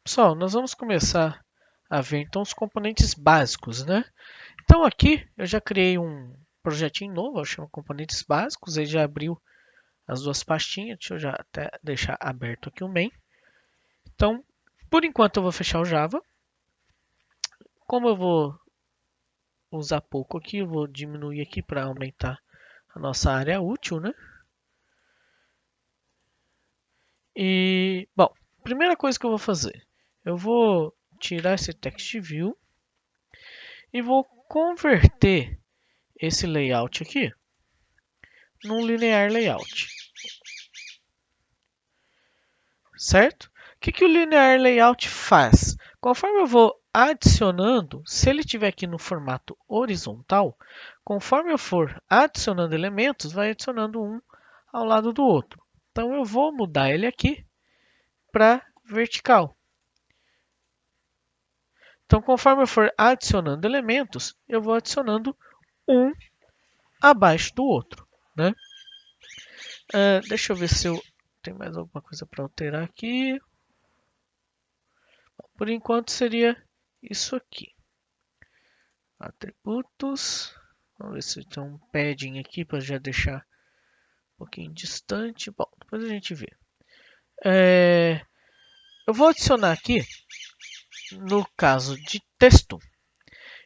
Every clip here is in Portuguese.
Pessoal, nós vamos começar a ver então os componentes básicos, né? Então aqui eu já criei um projetinho novo, eu chamo componentes básicos, ele já abriu as duas pastinhas, deixa eu já até deixar aberto aqui o main. Então, por enquanto eu vou fechar o Java. Como eu vou usar pouco aqui, eu vou diminuir aqui para aumentar a nossa área útil, né? E, bom, primeira coisa que eu vou fazer, eu vou tirar esse text view e vou converter esse layout aqui num linear layout, certo? O que o linear layout faz? Conforme eu vou adicionando, se ele estiver aqui no formato horizontal, conforme eu for adicionando elementos, vai adicionando um ao lado do outro. Então eu vou mudar ele aqui para vertical. Então, conforme eu for adicionando elementos, eu vou adicionando um abaixo do outro, né? Deixa eu ver se eu tenho mais alguma coisa para alterar aqui. Por enquanto seria isso aqui. Atributos. Vamos ver se tem um padding aqui para já deixar um pouquinho distante. Bom, depois a gente vê. Eu vou adicionar aqui, no caso de texto,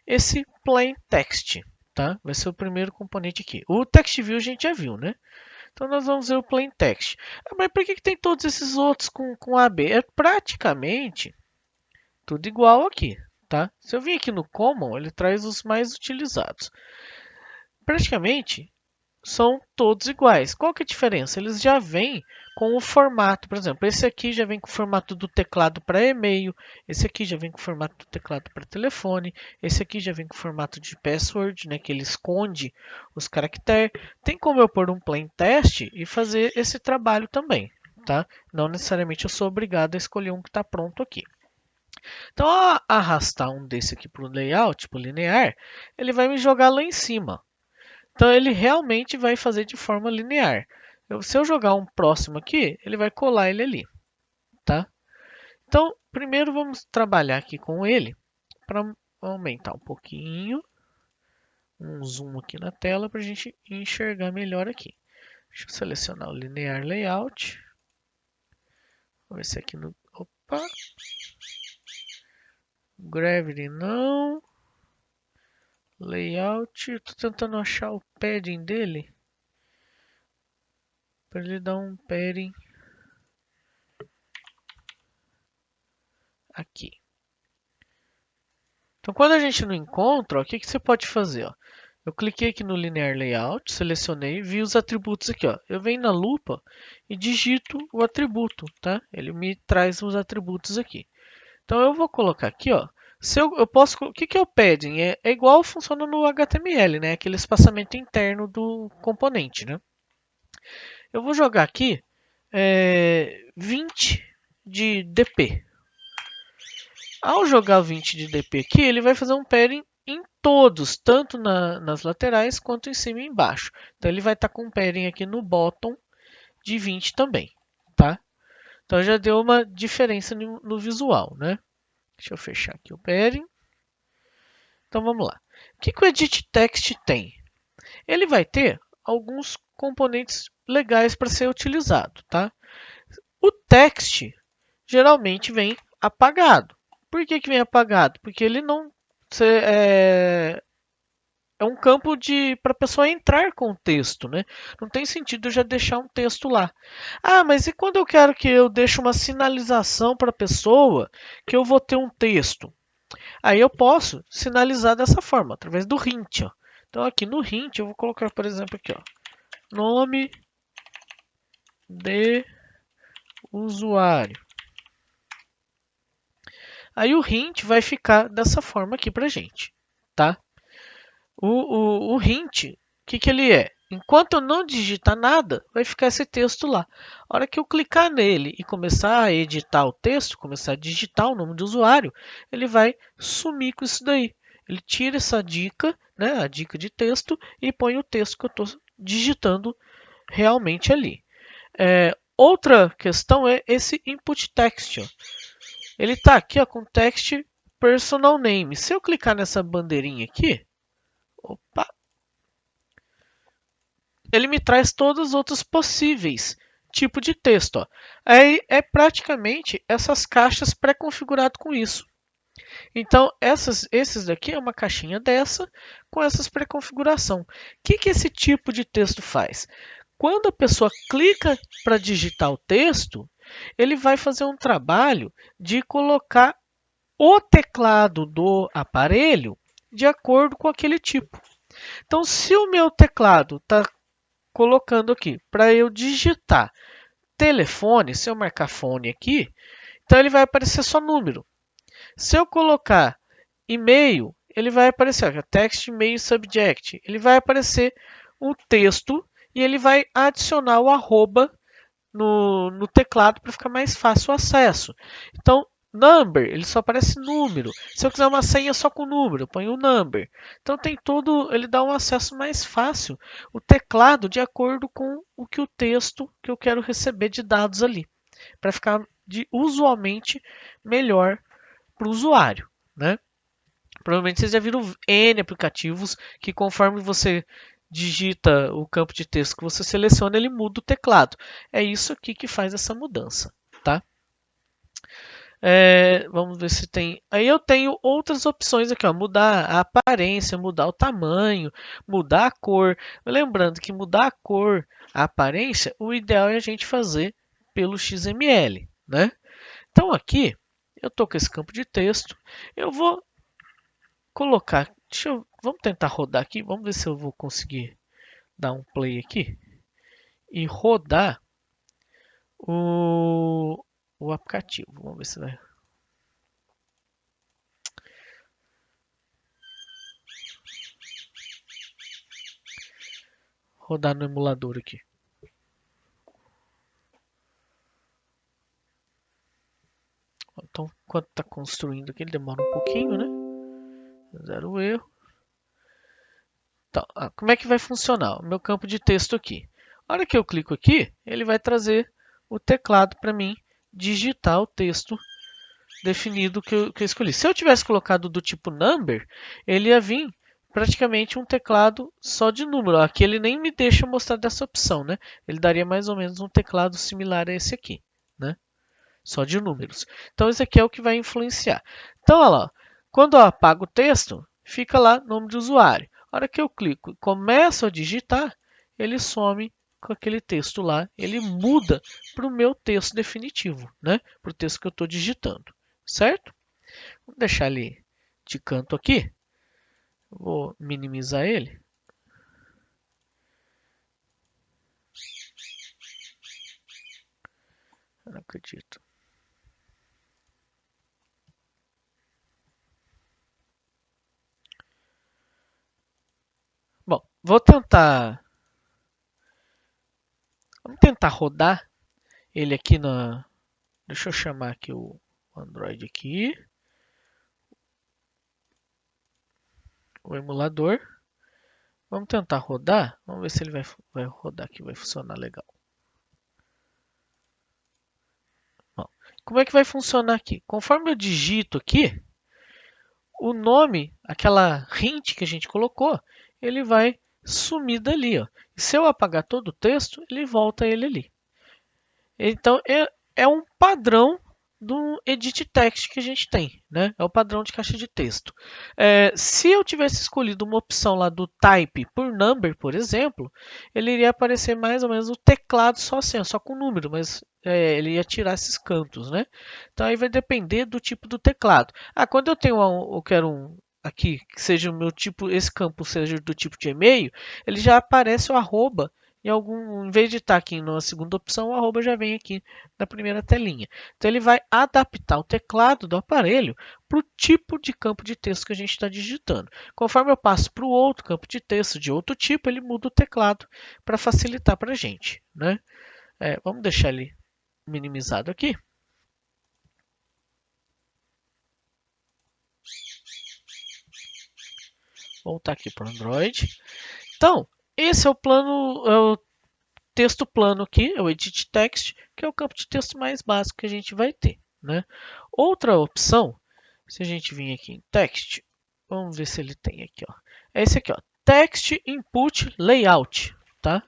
esse plain text. Tá? Vai ser o primeiro componente aqui. O text view a gente já viu, né? Então nós vamos ver o plain text. Mas por que tem todos esses outros com AB? É praticamente tudo igual aqui, tá? Se eu vir aqui no Common, ele traz os mais utilizados. Praticamente são todos iguais. Qual que é a diferença? Eles já vêm com o formato, por exemplo, esse aqui já vem com o formato do teclado para e-mail, esse aqui já vem com o formato do teclado para telefone, esse aqui já vem com o formato de password, né, que ele esconde os caracteres. Tem como eu pôr um plain text e fazer esse trabalho também, tá? Não necessariamente eu sou obrigado a escolher um que está pronto aqui. Então, ao arrastar um desse aqui para o layout, para o linear, ele vai me jogar lá em cima. Então, ele realmente vai fazer de forma linear. Se eu jogar um próximo aqui, ele vai colar ele ali, tá? Então, primeiro vamos trabalhar aqui com ele para aumentar um pouquinho, um zoom aqui na tela para a gente enxergar melhor aqui. Deixa eu selecionar o linear layout. Vamos ver se aqui no... Opa! Gravity não. Layout, estou tentando achar o padding dele para ele dar um padding aqui. Então, quando a gente não encontra, ó, o que você pode fazer? Ó? Eu cliquei aqui no Linear Layout, selecionei, vi os atributos aqui. Ó. Eu venho na lupa e digito o atributo, tá? Ele me traz os atributos aqui. Então, eu vou colocar aqui, ó. Se eu posso, o que é o padding? É igual funciona no HTML, né? Aquele espaçamento interno do componente, né? Eu vou jogar aqui 20 de DP. Ao jogar 20 de DP aqui, ele vai fazer um padding em todos, tanto nas laterais quanto em cima e embaixo. Então ele vai estar com um padding aqui no bottom de 20 também, tá? Então já deu uma diferença no visual, né? Deixa eu fechar aqui o padding. Então vamos lá. O que o Edit Text tem? Ele vai ter alguns componentes legais para ser utilizado, tá? O text geralmente vem apagado. Por que vem apagado? Porque ele não é um campo para a pessoa entrar com o texto, né? Não tem sentido eu já deixar um texto lá. Ah, mas e quando eu quero que eu deixe uma sinalização para a pessoa que eu vou ter um texto? Aí eu posso sinalizar dessa forma, através do hint. Ó. Então aqui no hint eu vou colocar, por exemplo, aqui, ó, nome de usuário. Aí o hint vai ficar dessa forma aqui para gente, tá? O hint, o que ele é? Enquanto eu não digitar nada, vai ficar esse texto lá. A hora que eu clicar nele e começar a editar o texto, começar a digitar o nome do usuário, ele vai sumir com isso daí. Ele tira essa dica, né, a dica de texto, e põe o texto que eu estou digitando realmente ali. Outra questão é esse input text. Ó. ele está aqui ó, com text personal name. Se eu clicar nessa bandeirinha aqui, opa, ele me traz todos os outros possíveis tipos de texto. Ó. Aí é praticamente essas caixas pré-configuradas com isso. Então, esses daqui é uma caixinha dessa com essas pré-configuração. O que esse tipo de texto faz? Quando a pessoa clica para digitar o texto, ele vai fazer um trabalho de colocar o teclado do aparelho de acordo com aquele tipo. Então, se o meu teclado está colocando aqui para eu digitar telefone, se eu marcar fone aqui, então ele vai aparecer só número. Se eu colocar e-mail, ele vai aparecer ó, text, e-mail, subject. Ele vai aparecer um texto e ele vai adicionar o arroba no teclado para ficar mais fácil o acesso. Então, number, ele só aparece número. Se eu quiser uma senha só com número, eu ponho o number. Então tem todo, ele dá um acesso mais fácil, o teclado de acordo com o que o texto que eu quero receber de dados ali, para ficar usualmente melhor para o usuário, né? Provavelmente vocês já viram N aplicativos que conforme você digita o campo de texto que você seleciona, ele muda o teclado. É isso aqui que faz essa mudança, tá? Vamos ver se tem. Aí eu tenho outras opções aqui, ó, mudar a aparência, mudar o tamanho, mudar a cor. Lembrando que mudar a cor, a aparência, o ideal é a gente fazer pelo XML, né? Então aqui eu estou com esse campo de texto, eu vou colocar. Vamos tentar rodar aqui. Vamos ver se eu vou conseguir dar um play aqui e rodar o aplicativo. Vamos ver se vai. Rodar no emulador aqui. Então, enquanto está construindo aqui, ele demora um pouquinho, né? Zero erro. Então, como é que vai funcionar o meu campo de texto aqui? A hora que eu clico aqui, ele vai trazer o teclado para mim digitar o texto definido que eu escolhi. Se eu tivesse colocado do tipo number, ele ia vir praticamente um teclado só de número. Aqui ele nem me deixa mostrar dessa opção, né? Ele daria mais ou menos um teclado similar a esse aqui, né? Só de números. Então esse aqui é o que vai influenciar. Então, olha lá, quando eu apago o texto, fica lá nome de usuário. A hora que eu clico e começo a digitar, ele some com aquele texto lá, ele muda para o meu texto definitivo, né? Para o texto que eu estou digitando, certo? Vou deixar ele de canto aqui. Vou minimizar ele. Eu não acredito. Bom, vamos tentar rodar ele aqui na. Deixa eu chamar aqui o Android aqui. O emulador. Vamos tentar rodar. Vamos ver se ele vai rodar aqui, vai funcionar legal. Bom, como é que vai funcionar aqui? Conforme eu digito aqui, o nome, aquela hint que a gente colocou, ele vai sumir dali. Ó. E se eu apagar todo o texto, ele volta ele ali. Então, é um padrão do edit text que a gente tem, né? É o padrão de caixa de texto. Se eu tivesse escolhido uma opção lá do type por number, por exemplo, ele iria aparecer mais ou menos o teclado só assim, só com número, mas ele ia tirar esses cantos, né? Então aí vai depender do tipo do teclado. Quando eu quero um aqui que seja o meu tipo, esse campo seja do tipo de e-mail, ele já aparece o arroba em vez de estar aqui na segunda opção, o arroba já vem aqui na primeira telinha. Então ele vai adaptar o teclado do aparelho para o tipo de campo de texto que a gente está digitando. Conforme eu passo para o outro campo de texto de outro tipo, ele muda o teclado para facilitar para a gente, né? Vamos deixar ele minimizado aqui. Voltar aqui para o Android. Então, esse é o texto plano aqui, é o Edit Text, que é o campo de texto mais básico que a gente vai ter. Né? Outra opção, se a gente vir aqui em Text, vamos ver se ele tem aqui, ó. É esse aqui, ó, Text Input Layout, tá?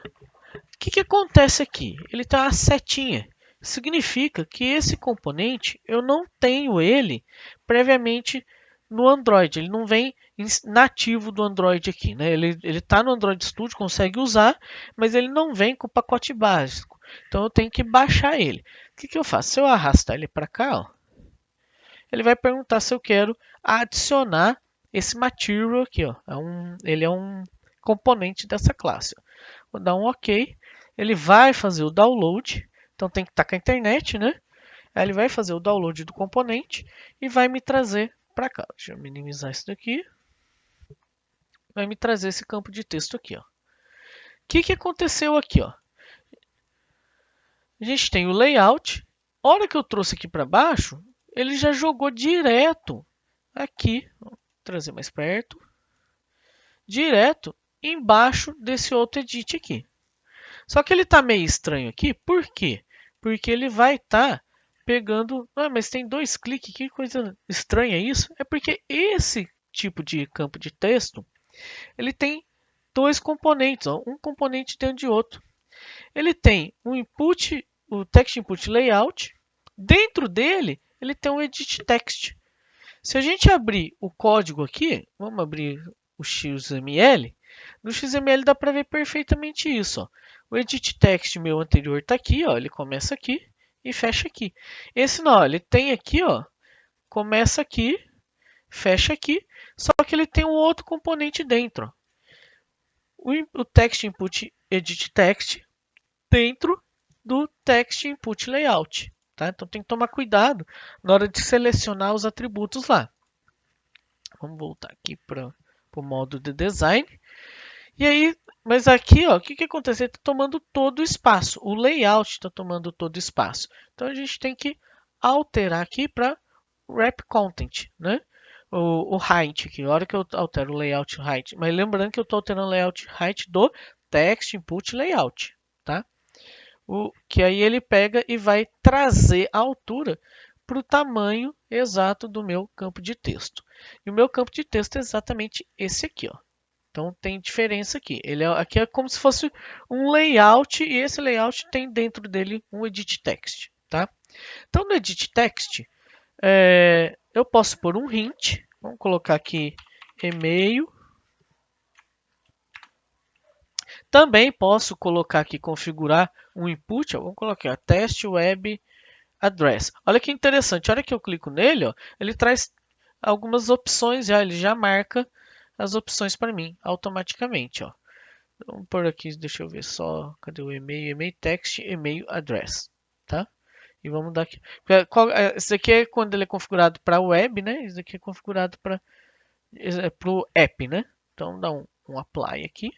O que acontece aqui? Ele tem uma setinha. Significa que esse componente eu não tenho ele previamente no Android. Ele não vem nativo do Android aqui, né? Ele está no Android Studio, consegue usar, mas ele não vem com o pacote básico. Então eu tenho que baixar ele. O que eu faço? Se eu arrastar ele para cá, ó, ele vai perguntar se eu quero adicionar esse material aqui, ó. Ele é um componente dessa classe. Ó. Vou dar um OK. Ele vai fazer o download. Então tem que estar com a internet, né? Aí ele vai fazer o download do componente e vai me trazer para cá. Deixa eu minimizar isso daqui. Vai me trazer esse campo de texto aqui, ó. O que aconteceu aqui, ó? A gente tem o layout. A hora que eu trouxe aqui para baixo, ele já jogou direto aqui. Vou trazer mais perto. Direto embaixo desse outro edit aqui. Só que ele está meio estranho aqui. Por quê? Porque ele vai estar pegando... Ah, mas tem 2 cliques. Que coisa estranha isso. É porque esse tipo de campo de texto, ele tem 2 componentes. Ó, um componente dentro de outro. Ele tem um input, o Text Input Layout. Dentro dele, ele tem um Edit Text. Se a gente abrir o código aqui, vamos abrir o XML. No XML dá para ver perfeitamente isso. Ó. O Edit Text meu anterior está aqui, ó, ele começa aqui e fecha aqui. Esse não, ele tem aqui, ó, começa aqui, fecha aqui, só que ele tem um outro componente dentro. Ó. O Text Input Edit Text dentro do Text Input Layout. Tá? Então tem que tomar cuidado na hora de selecionar os atributos lá. Vamos voltar aqui para o modo de design. E aí, mas aqui, ó, o que acontece? Ele está tomando todo o espaço. O layout está tomando todo o espaço. Então a gente tem que alterar aqui para wrap content, né? O height aqui, a hora que eu altero o layout height. Mas lembrando que eu estou alterando o layout height do text input layout, tá? Que aí ele pega e vai trazer a altura para o tamanho exato do meu campo de texto. E o meu campo de texto é exatamente esse aqui, ó. Então tem diferença aqui. Aqui é como se fosse um layout e esse layout tem dentro dele um edit text, tá? Então no edit text eu posso pôr um hint. Vamos colocar aqui e-mail. Também posso colocar aqui, configurar um input. Ó, vamos colocar test web address. Olha que interessante. A hora que eu clico nele, ó, ele traz algumas opções. Ele já marca as opções para mim automaticamente. Ó. Vamos por aqui, deixa eu ver só. Cadê o e-mail? E-mail text, e-mail address. Tá? E vamos dar aqui. Esse aqui é quando ele é configurado para web, né? Esse aqui é configurado para o app, né? Então dá um apply aqui.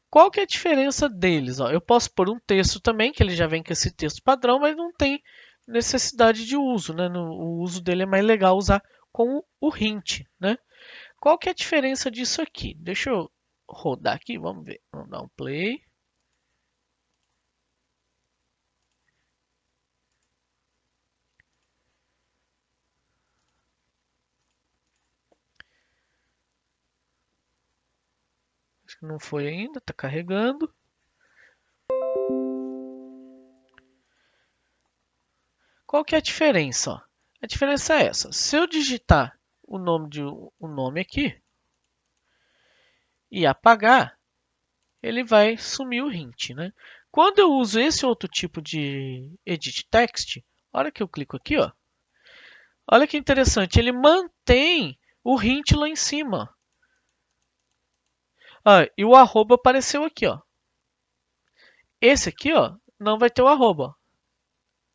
Qual que é a diferença deles? Ó, eu posso pôr um texto também, que ele já vem com esse texto padrão, mas não tem necessidade de uso. Né? O uso dele é mais legal usar com o hint. Né? Qual que é a diferença disso aqui? Deixa eu rodar aqui, vamos ver. Vamos dar um play. Acho que não foi ainda, está carregando. Qual que é a diferença? Ó? A diferença é essa. Se eu digitar o nome aqui e apagar, ele vai sumir o hint. Né? Quando eu uso esse outro tipo de edit text, a hora que eu clico aqui, ó, olha que interessante, ele mantém o hint lá em cima. E o arroba apareceu aqui. Ó. Esse aqui ó, não vai ter o arroba.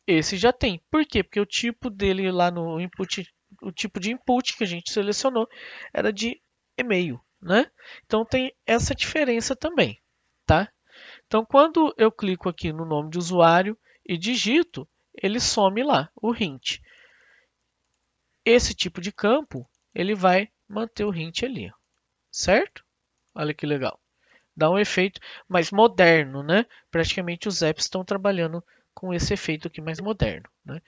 Esse já tem. Por quê? Porque o tipo dele lá no input, o tipo de input que a gente selecionou era de e-mail. Né? Então tem essa diferença também. Tá? Então quando eu clico aqui no nome de usuário e digito, ele some lá, o hint. Esse tipo de campo, ele vai manter o hint ali. Certo? Olha que legal. Dá um efeito mais moderno, né? Praticamente os apps estão trabalhando com esse efeito aqui mais moderno, né?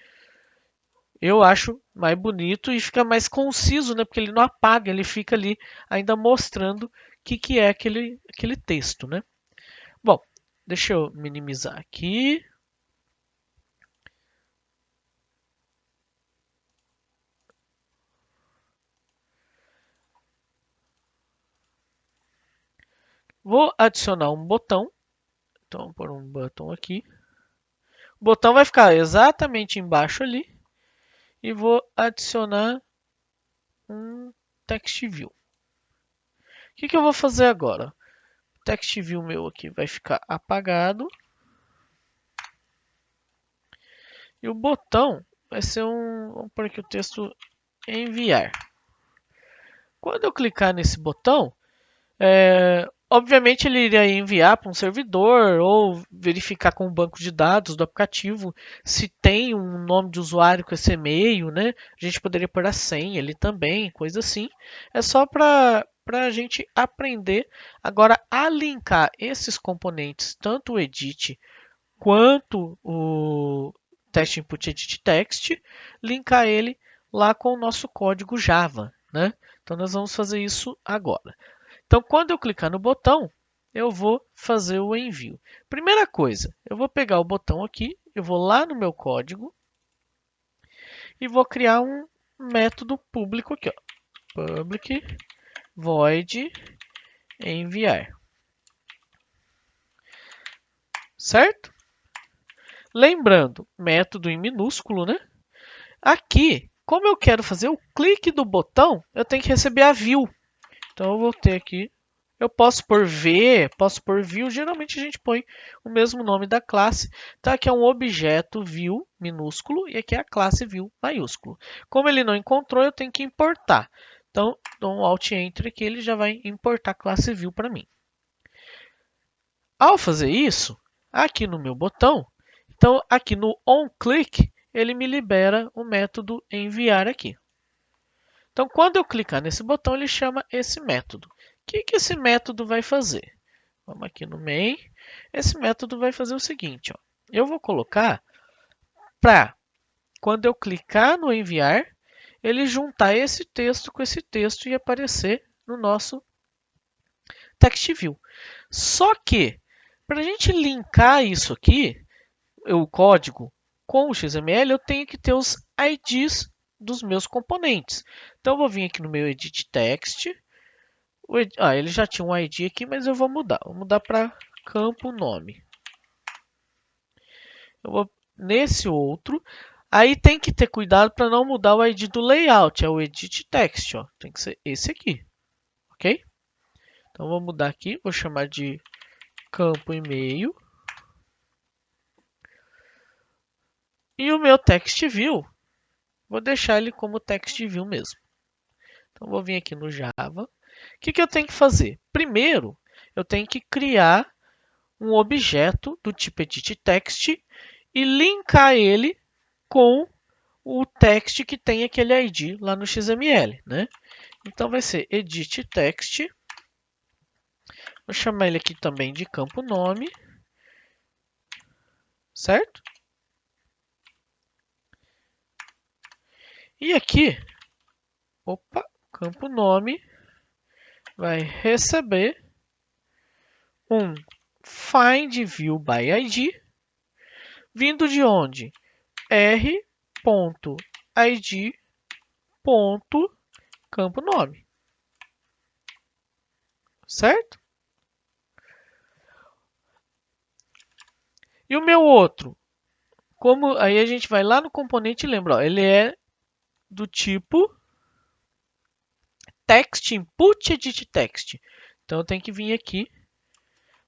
Eu acho mais bonito e fica mais conciso, né? Porque ele não apaga, ele fica ali ainda mostrando o que é aquele texto, né? Bom, deixa eu minimizar aqui. Vou adicionar um botão. Então, vou pôr um botão aqui. O botão vai ficar exatamente embaixo ali. E vou adicionar um text view. O que eu vou fazer agora? O text view meu aqui vai ficar apagado. E o botão vai ser vamos pôr aqui o texto enviar. Quando eu clicar nesse botão, obviamente ele iria enviar para um servidor ou verificar com o banco de dados do aplicativo se tem um nome de usuário com esse e-mail, né? A gente poderia pôr a senha ali também, coisa assim. É só para a gente aprender agora a linkar esses componentes, tanto o edit quanto o text input edit text, linkar ele lá com o nosso código Java, né? Então nós vamos fazer isso agora. Então, quando eu clicar no botão, eu vou fazer o envio. Primeira coisa, eu vou pegar o botão aqui, eu vou lá no meu código e vou criar um método público aqui, ó. Public void enviar. Certo? Lembrando, método em minúsculo, né? Aqui, como eu quero fazer o clique do botão, eu tenho que receber a view. Então, eu vou ter aqui. Eu posso pôr V, posso pôr view. Geralmente a gente põe o mesmo nome da classe. Tá? Aqui é um objeto view minúsculo e aqui é a classe view maiúsculo. Como ele não encontrou, eu tenho que importar. Então, dou um Alt Enter aqui, ele já vai importar a classe view para mim. Ao fazer isso, aqui no meu botão, então aqui no onClick, ele me libera o método enviar aqui. Então, quando eu clicar nesse botão, ele chama esse método. O que esse método vai fazer? Vamos aqui no main. Esse método vai fazer o seguinte. Ó. Eu vou colocar para, quando eu clicar no enviar, ele juntar esse texto com esse texto e aparecer no nosso text view. Só que, para a gente linkar isso aqui, o código com o XML, eu tenho que ter os IDs dos meus componentes. Então, eu vou vir aqui no meu edit text. Ele já tinha um ID aqui, mas eu vou mudar. Vou mudar para campo nome. Eu vou nesse outro. Aí tem que ter cuidado para não mudar o ID do layout. É o edit text. Ó. Tem que ser esse aqui. Ok? Então, vou mudar aqui. Vou chamar de campo e-mail. E o meu text view, vou deixar ele como text view mesmo. Então, vou vir aqui no Java. O que eu tenho que fazer? Primeiro, eu tenho que criar um objeto do tipo edit text e linkar ele com o text que tem aquele ID lá no XML, né? Então, vai ser edit text. Vou chamar ele aqui também de campo nome. Certo? E aqui, campo nome vai receber um find view by ID, vindo de onde? r.id.campo nome. Certo? E o meu outro? Como aí a gente vai lá no componente e lembra, ó, ele é do tipo text input edit text. Então eu tenho que vir aqui,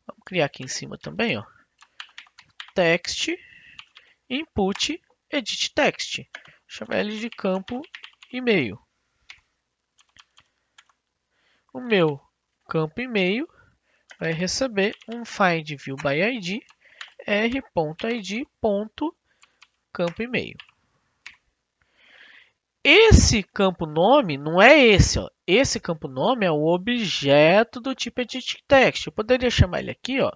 vamos criar aqui em cima também, ó, text input edit text. Chamar ele de campo e-mail. O meu campo e-mail vai receber um find view by ID r.id.campo e-mail. Esse campo nome não é esse, ó. Esse campo nome é o objeto do tipo edit text. Eu poderia chamar ele aqui, ó.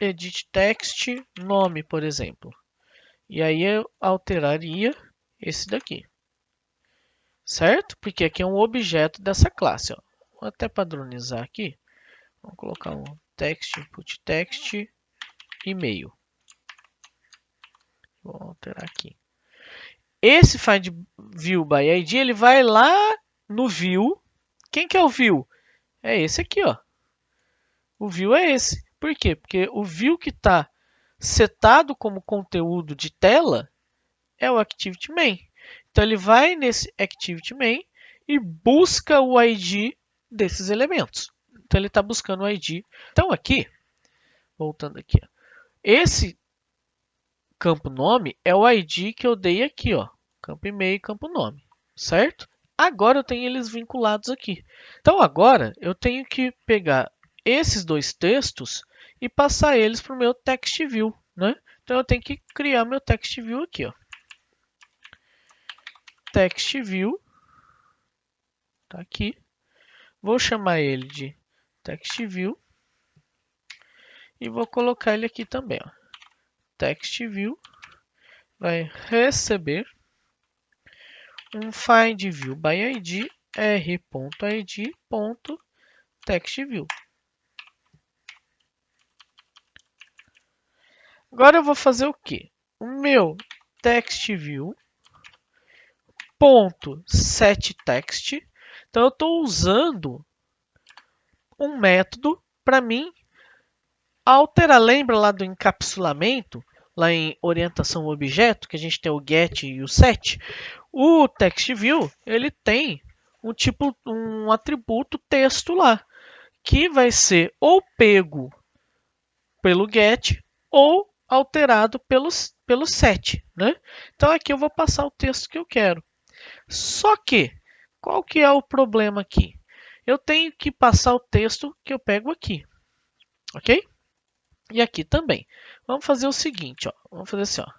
edit text nome, por exemplo. E aí eu alteraria esse daqui. Certo? Porque aqui é um objeto dessa classe. Ó. Vou até padronizar aqui. Vamos colocar um text, input text, e-mail. Vou alterar aqui. Esse find view by ID, ele vai lá no view. Quem que é o view? É esse aqui, ó. O view é esse. Por quê? Porque o view que está setado como conteúdo de tela é o ActivityMain. Então ele vai nesse ActivityMain e busca o ID desses elementos. Então ele está buscando o ID. Então aqui, voltando aqui, ó, esse campo nome é o ID que eu dei aqui, ó, campo e-mail, campo nome, certo? Agora eu tenho eles vinculados aqui. Então agora eu tenho que pegar esses dois textos e passar eles para o meu text view, né? Então eu tenho que criar meu text view aqui, ó. Text view, tá aqui. Vou chamar ele de text view e vou colocar ele aqui também, ó. Text view vai receber um find view by id r.id.textView. Agora eu vou fazer o quê? O meu textView .setText. Então eu estou usando um método para mim alterar. Lembra lá do encapsulamento, lá em orientação objeto, que a gente tem o get e o set? O TextView ele tem um atributo texto lá, que vai ser ou pego pelo get ou alterado pelo set, né? Então aqui eu vou passar o texto que eu quero. Só que, qual que é o problema aqui? Eu tenho que passar o texto que eu pego aqui, ok? E aqui também. Vamos fazer o seguinte, ó. Vamos fazer assim, ó.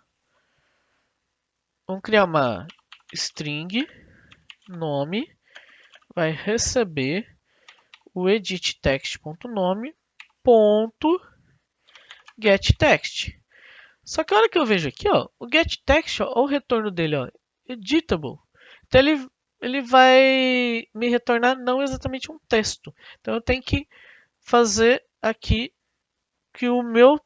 Vamos criar uma string nome, vai receber o editText.nome.getText. Só que a hora que eu vejo aqui, ó, o getText, ó, o retorno dele, ó, editable. Então ele vai me retornar não exatamente um texto. Então eu tenho que fazer aqui que o meu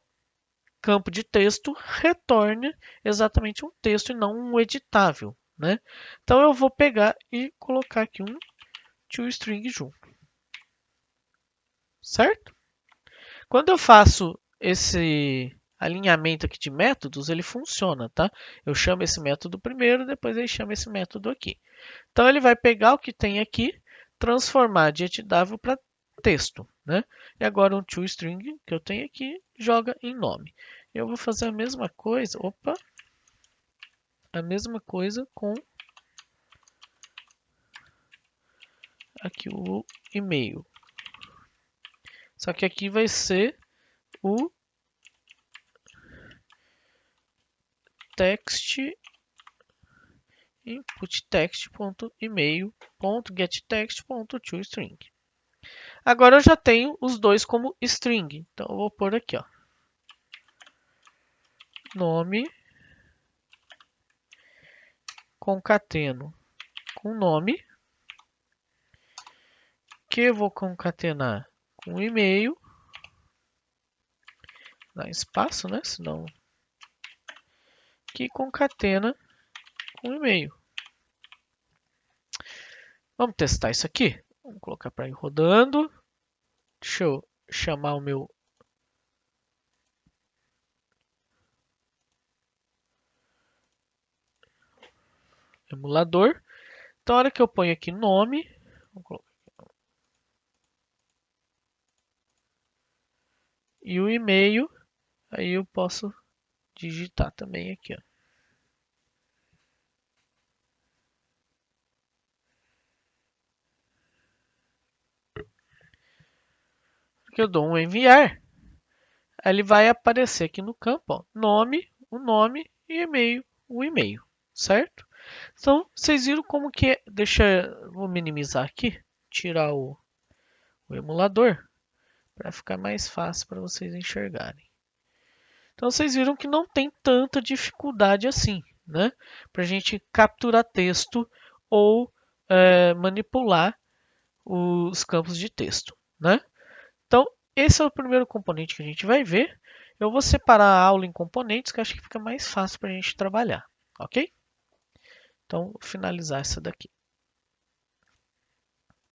campo de texto retorne exatamente um texto e não um editável, né? Então eu vou pegar e colocar aqui um toString junto, certo? Quando eu faço esse alinhamento aqui de métodos, ele funciona, tá? Eu chamo esse método primeiro, depois ele chama esse método aqui. Então ele vai pegar o que tem aqui, transformar de editável para texto, né? E agora um toString que eu tenho aqui joga em nome. Eu vou fazer a mesma coisa, a mesma coisa com aqui o e-mail. Só que aqui vai ser o text input text.email.getText.toString. Agora eu já tenho os dois como string. Então eu vou pôr aqui, ó. Nome concateno com nome, que eu vou concatenar com e-mail. Dá espaço, né? Senão que concatena com e-mail. Vamos testar isso aqui? Vamos colocar para ir rodando. Deixa eu chamar o meu emulador. Então, a hora que eu ponho aqui nome, vamos colocar aqui, e o e-mail, aí eu posso digitar também aqui, ó. Que eu dou um enviar, aí ele vai aparecer aqui no campo, ó, nome, o nome e e-mail, o e-mail, certo? Então, vocês viram como que é. Vou minimizar aqui, tirar o emulador, para ficar mais fácil para vocês enxergarem. Então vocês viram que não tem tanta dificuldade assim, né? Para a gente capturar texto ou manipular os campos de texto, né? Então esse é o primeiro componente que a gente vai ver. Eu vou separar a aula em componentes, que acho que fica mais fácil para a gente trabalhar, ok? Então, vou finalizar essa daqui.